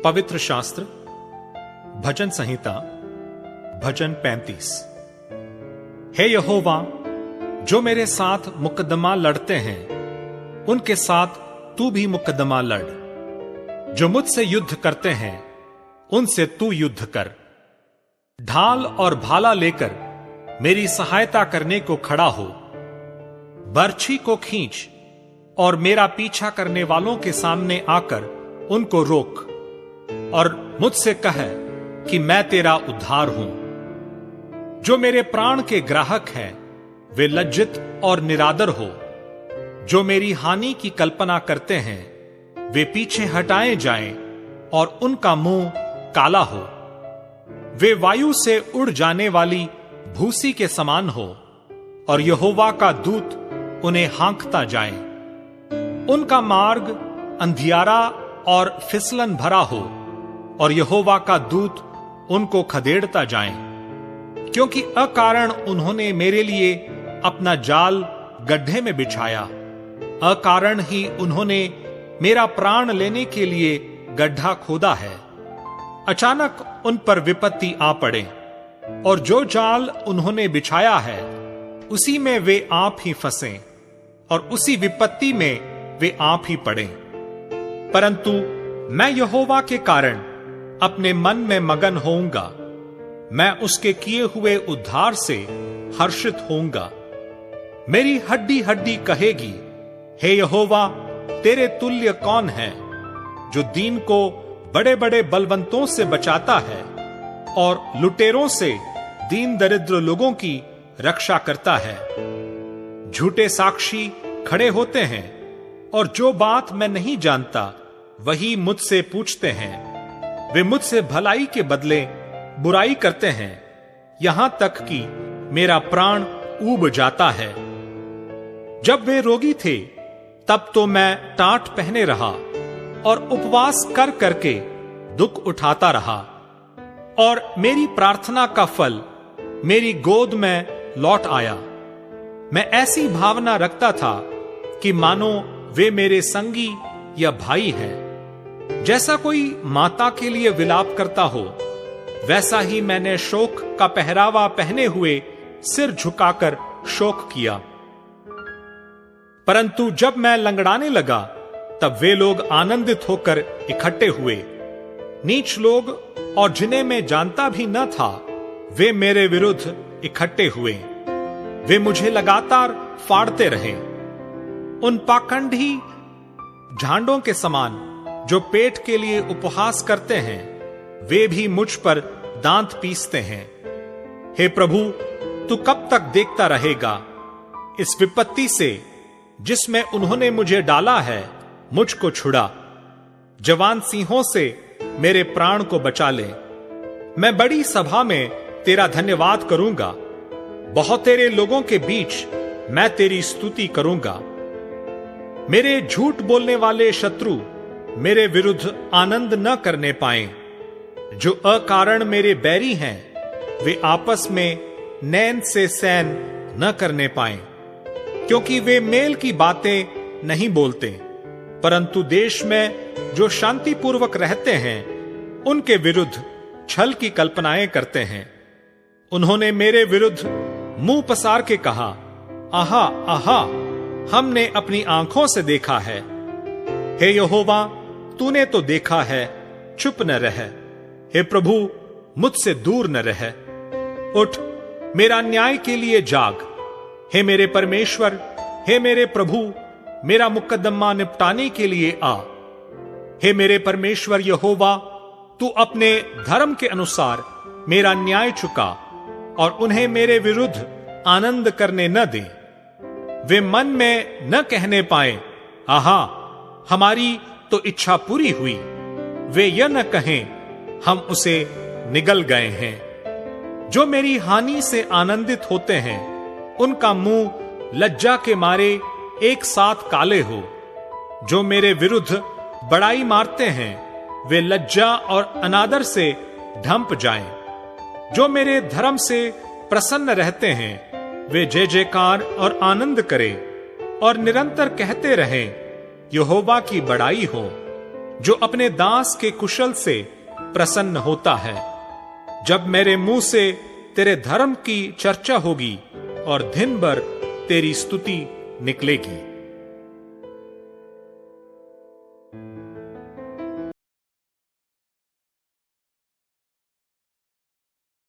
पवित्र शास्त्र भजन संहिता भजन 35। हे यहोवा, जो मेरे साथ मुकदमा लड़ते हैं उनके साथ तू भी मुकदमा लड़। जो मुझसे युद्ध करते हैं उनसे तू युद्ध कर। ढाल और भाला लेकर मेरी सहायता करने को खड़ा हो। बर्छी को खींच और मेरा पीछा करने वालों के सामने आकर उनको रोक और मुझसे कह कि मैं तेरा उद्धार हूं। जो मेरे प्राण के ग्राहक हैं वे लज्जित और निरादर हो। जो मेरी हानि की कल्पना करते हैं वे पीछे हटाए जाएं और उनका मुंह काला हो। वे वायु से उड़ जाने वाली भूसी के समान हो और यहोवा का दूत उन्हें हाँकता जाए। उनका मार्ग अंधियारा और फिसलन भरा हो और यहोवा का दूत उनको खदेड़ता जाए। क्योंकि अकारण उन्होंने मेरे लिए अपना जाल गड्ढे में बिछाया। अकारण ही उन्होंने मेरा प्राण लेने के लिए गड्ढा खोदा है। अचानक उन पर विपत्ति आ पड़े और जो जाल उन्होंने बिछाया है उसी में वे आप ही फंसें और उसी विपत्ति में वे आप ही पड़े। परंतु मैं यहोवा के कारण अपने मन में मगन होऊंगा। मैं उसके किए हुए उद्धार से हर्षित होऊंगा। मेरी हड्डी हड्डी कहेगी, हे यहोवा, तेरे तुल्य कौन है? जो दीन को बड़े बड़े बलवंतों से बचाता है और लुटेरों से दीन दरिद्र लोगों की रक्षा करता है। झूठे साक्षी खड़े होते हैं और जो बात मैं नहीं जानता वही मुझसे पूछते हैं। वे मुझसे भलाई के बदले बुराई करते हैं, यहां तक कि मेरा प्राण ऊब जाता है। जब वे रोगी थे तब तो मैं टाट पहने रहा और उपवास कर करके दुख उठाता रहा, और मेरी प्रार्थना का फल मेरी गोद में लौट आया। मैं ऐसी भावना रखता था कि मानो वे मेरे संगी या भाई हैं। जैसा कोई माता के लिए विलाप करता हो वैसा ही मैंने शोक का पहरावा पहने हुए सिर झुकाकर शोक किया। परंतु जब मैं लंगड़ाने लगा तब वे लोग आनंदित होकर इकट्ठे हुए। नीच लोग और जिन्हें मैं जानता भी न था वे मेरे विरुद्ध इकट्ठे हुए। वे मुझे लगातार फाड़ते रहे। उन पाखंडी झांडों के समान जो पेट के लिए उपहास करते हैं वे भी मुझ पर दांत पीसते हैं। हे प्रभु, तू कब तक देखता रहेगा? इस विपत्ति से जिसमें उन्होंने मुझे डाला है मुझको छुड़ा। जवान सिंहों से मेरे प्राण को बचा ले। मैं बड़ी सभा में तेरा धन्यवाद करूंगा। बहुत तेरे लोगों के बीच मैं तेरी स्तुति करूंगा। मेरे झूठ बोलने वाले शत्रु मेरे विरुद्ध आनंद न करने पाए। जो अकारण मेरे बैरी हैं वे आपस में नैन से सैन न करने पाए। क्योंकि वे मेल की बातें नहीं बोलते, परंतु देश में जो शांतिपूर्वक रहते हैं उनके विरुद्ध छल की कल्पनाएं करते हैं। उन्होंने मेरे विरुद्ध मुंह पसार के कहा, आहा आहा, हमने अपनी आंखों से देखा है। हे यहोवा, तूने तो देखा है, चुप न रह। हे प्रभु, मुझसे दूर न रह। उठ, मेरा न्याय के लिए जाग। हे मेरे परमेश्वर, हे मेरे प्रभु, मेरा मुकद्दमा निपटाने के लिए आ। हे मेरे परमेश्वर यहोवा, तू अपने धर्म के अनुसार मेरा न्याय चुका और उन्हें मेरे विरुद्ध आनंद करने न दे। वे मन में न कहने पाए, आहा, हमारी तो इच्छा पूरी हुई। वे यह न कहें, हम उसे निगल गए हैं। जो मेरी हानि से आनंदित होते हैं उनका मुंह लज्जा के मारे एक साथ काले हो। जो मेरे विरुद्ध बड़ाई मारते हैं वे लज्जा और अनादर से ढंप जाएं। जो मेरे धर्म से प्रसन्न रहते हैं वे जय जयकार और आनंद करें और निरंतर कहते रहें, यहोवा की बड़ाई हो। जो अपने दास के कुशल से प्रसन्न होता है। जब मेरे मुंह से तेरे धर्म की चर्चा होगी और दिन भर तेरी स्तुति निकलेगी।